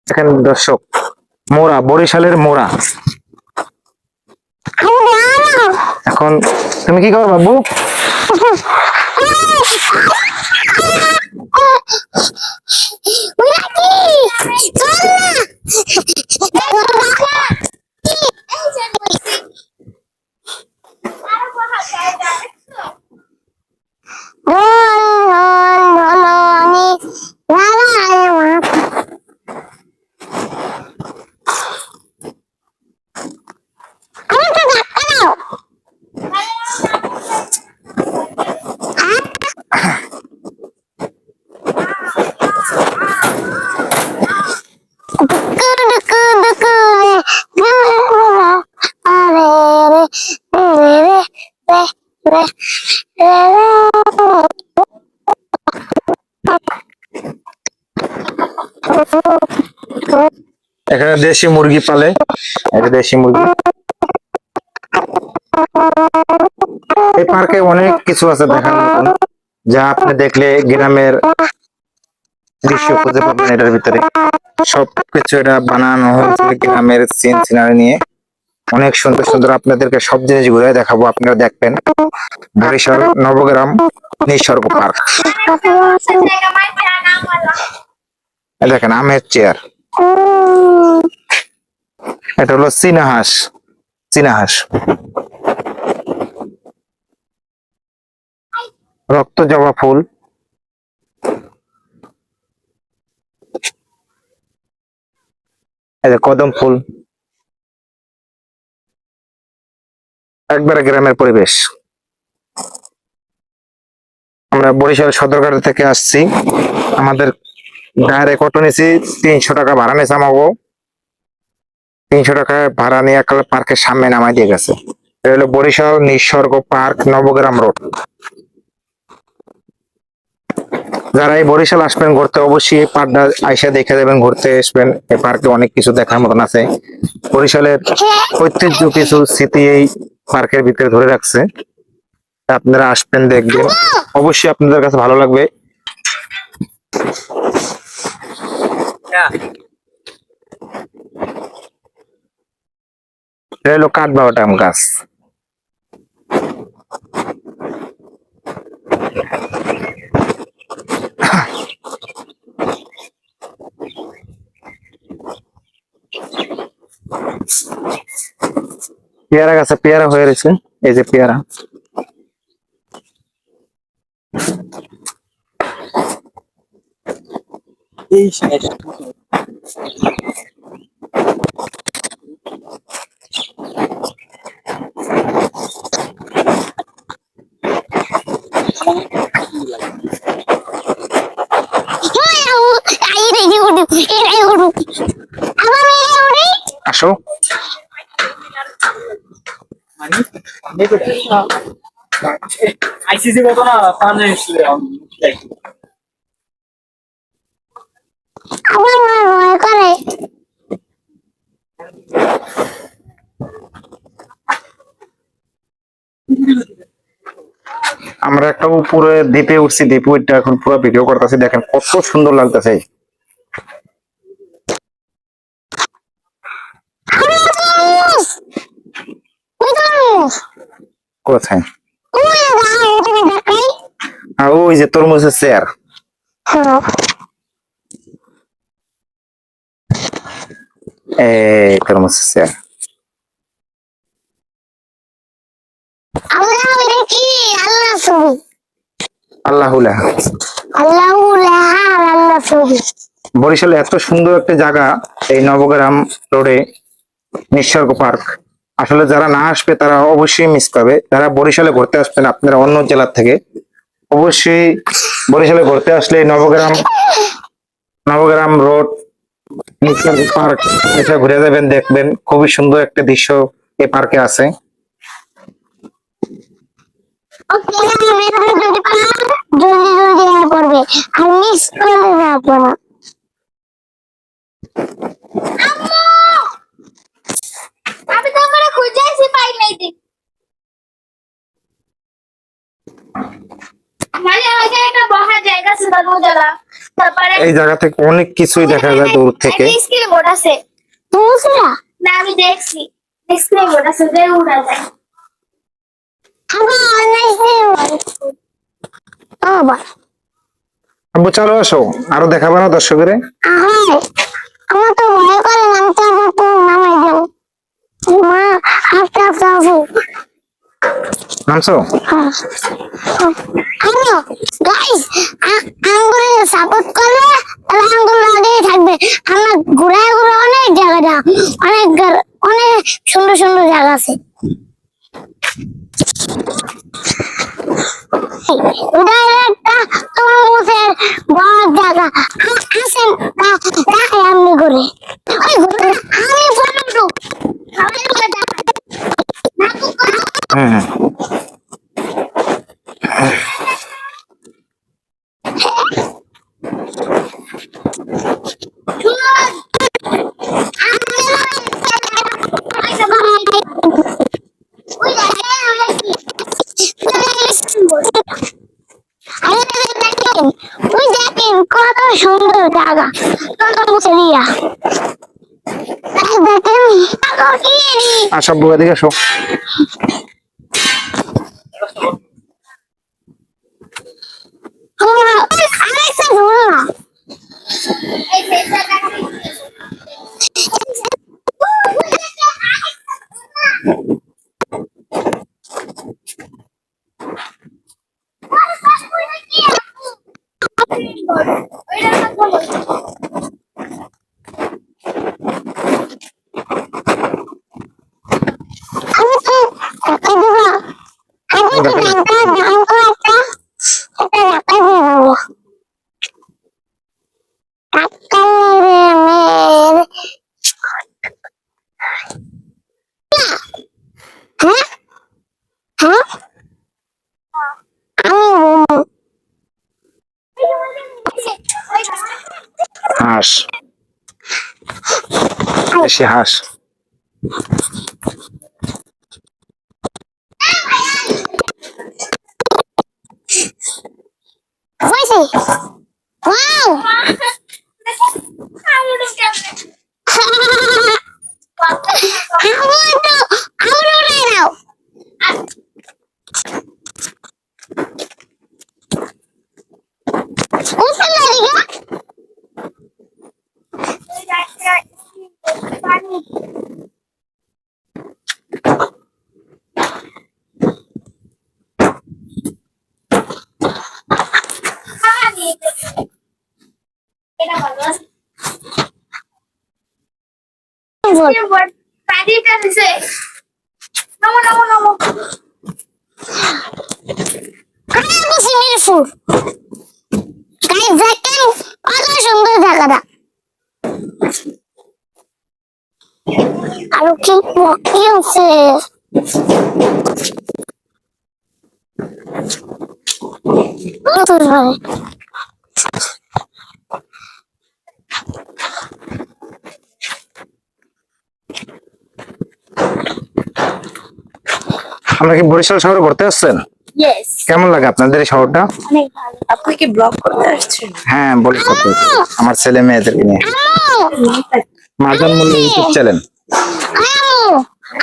এখানে দর্শক, মোরা, বরিশালের মোরা। এখন তুমি কি করো বাবু? এখানে দেশি মুরগি পালে, এটা দেশি মুরগি। এই পার্কে অনেক কিছু আছে দেখার মতন, যা আপনি দেখলে গ্রামের দৃশ্য খুঁজে পাবেন এটার ভিতরে। সবকিছু এটা বানানো হয়েছে গ্রামের সিন সিনারি নিয়ে। অনেক সুন্দর সুন্দর, আপনাদেরকে সব জিনিস ঘুরে দেখাবো, আপনারা দেখবেন। বরিশাল নবগ্রাম নিসর্গ পার্ক। দেখেন আমের চেয়ার, এটা হলো চীনা হাঁস। চীনা হাঁস, রক্ত জবা ফুল, এই যে কদম ফুল, একবারে গ্রামের পরিবেশ। আমরা বরিশাল সদরঘাট থেকে আসছি, আমাদের ডাইরেক্ট অটো নিয়েছি, 300 টাকা ভাড়া নিয়েছে আমাকে। 300 টাকা ভাড়া নিয়ে পার্কের সামনে নামাই দিয়ে গেছে। এটা হলো বরিশাল নিসর্গ পার্ক, নবগ্রাম রোড। যারা এই বরিশাল আসবেন ঘুরতে, অবশ্যই পাড্ডা আইসা দেখে যাবেন, ঘুরতে আসবেন। এই পার্কে অনেক কিছু দেখার মতন আছে। বরিশালের ঐতিহ্য কিছু স্মৃতি এই পার্কের ভিতরে ধরে রাখছে। আপনারা আসবেন, দেখবেন, অবশ্যই আপনাদের কাছে ভালো লাগবে। এটা হলো কাঠবাদাম গাছ। পেয়ারা গাছে পেয়ারা হয়ে রয়েছে, এই যে পেয়ারা। আসো, আইসিসি কত না পানি আমরা একটা উপরে দ্বীপে উঠছি, দ্বীপে উঠে এখন পুরো ভিডিও করতেছি। দেখেন কত সুন্দর লাগতেছে। কোথায়? ওই যে তরমুজের চেয়ার। এই তরমুজের চেয়ার। আল্লাহুল্লাহ, বরিশালে এত সুন্দর একটা জায়গা, এই নবগ্রাম রোডে নিসর্গ পার্ক। আসলে যারা না আসবে তারা অবশ্যই মিস করবে। যারা বরিশালে ঘুরতে আসবেন আপনারা অন্য জেলা থেকে, অবশ্যই বরিশালে ঘুরতে আসলে নবগ্রাম নবগ্রাম রোড নিসর্গ পার্ক এটা ঘুরে যাবেন, দেখবেন খুবই সুন্দর একটা দৃশ্য এই পার্কে আছে। আমি তো আমার খুঁজেছি পাই নাই দেখ মানে ওই যে একটা বহার জায়গা ছিল মজালা তারপরে এই জায়গা থেকে অনেক কিছুই দেখা যায় দূর থেকে। স্ক্রিন বোর্ড আছে বুঝলা না আমি দেখছি স্ক্রিন বোর্ড আছে যে উড়া যায় আমার অনেক বাবা আব্বু চলো আসো, আরো দেখাবো না দর্শকের? আমার তো ভয় করে আমি তো আমার তো নামাই যাবো মা আস্তে আস্তে আসো নামছো? হ্যালো গাইস আঙ্গুরে সাপোর্ট করলে তাহলে আঙ্গুর আগেই থাকবে আমার ঘুরায় ঘুরে অনেক জায়গা অনেক সুন্দর সুন্দর জায়গা আছে উদয় একটা তরমুজের বড় জায়গা আসেন তাকে আমি ঘুরে আমি ফটো হ্যাঁ ওই দেখেন কত সুন্দর জায়গা দিয়া দেখেন আসো আব্বু, এদিকে আসো। আরেকটা ধরো না হাঁস, বেশি হাঁস। Wow! আরো কি আছে আমরা কি বরিশাল শহরে ঘুরতে আসছেন? ইয়েস, কেমন লাগে আপনাদের এই শহরটা? অনেক ভালো। আপনি কি ব্লগ করতে আসছেন? হ্যাঁ বলি, আমার ছেলে মেয়েদেরকে নিয়ে মাজন মূল্য ইউটিউব চ্যানেল।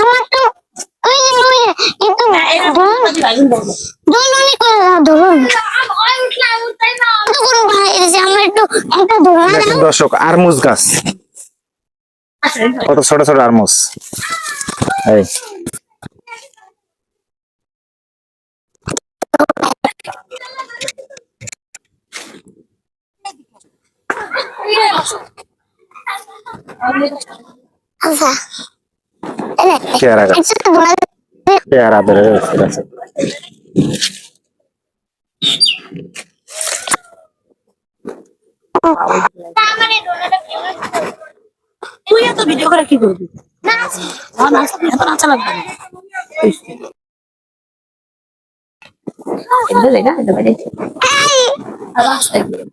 আমার তো ওই যে ওই একটু দোলনি করে দাও ধরুন আমার একটু একটা ধরুন দেখেন দর্শক, আরমুজ গাছ, কত ছোট ছোট আরমুজ। এই আচ্ছা পেয়ারা গাছ, পেয়ারা ধরে রয়েছে গাছে। তুই এত ভিডিও করে কি করবি? এত নাচা লাগবে না। এটা দেখ না, এটা বাইরে। আর রাস্তায় গিয়ে।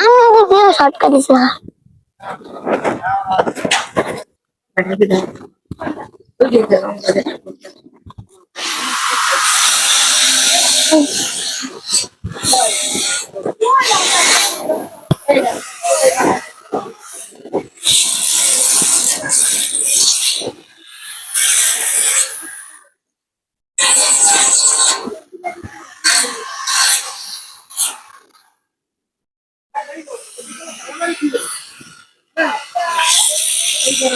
আমি ভিডিও শর্ট করেছি ওই যে এই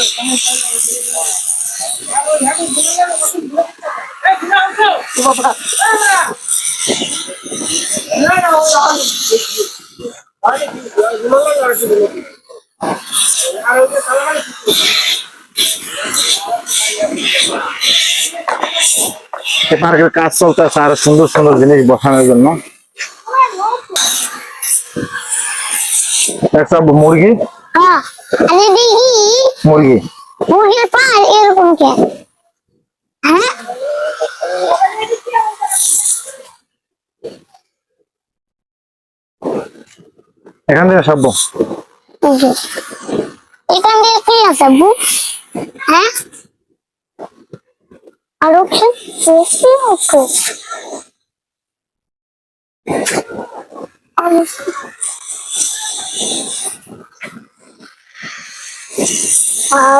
পার্কের কাজ চলতেছে আরো সুন্দর সুন্দর জিনিস বসানোর জন্য। একটা মুরগি, হ্যাঁ আরে দেখি মুরগি মুরগির পা এরকম কেন? হ্যাঁ এখান থেকে সব এই যে, এখান দিয়ে কি আছে আব্বু? হ্যাঁ আর অপশন বেশি আছে।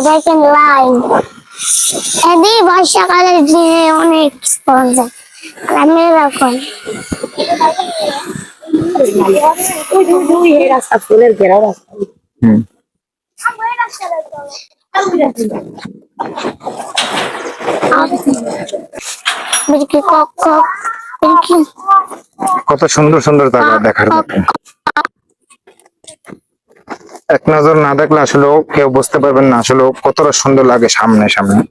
দেখেন লাইন এদি বর্ষাকালের দিনে অনেক পাওয়া যায়। আমি এরকম রাস্তা ফুলের ঘেরা রাস্তা। হুম বিরকি কক কক বিরকি কত সুন্দর সুন্দর জায়গা দেখার মতো। এক নজর না দেখলে আসলে কেউ বুঝতে পারবেন না আসলে কতটা সুন্দর লাগে সামনে সামনে।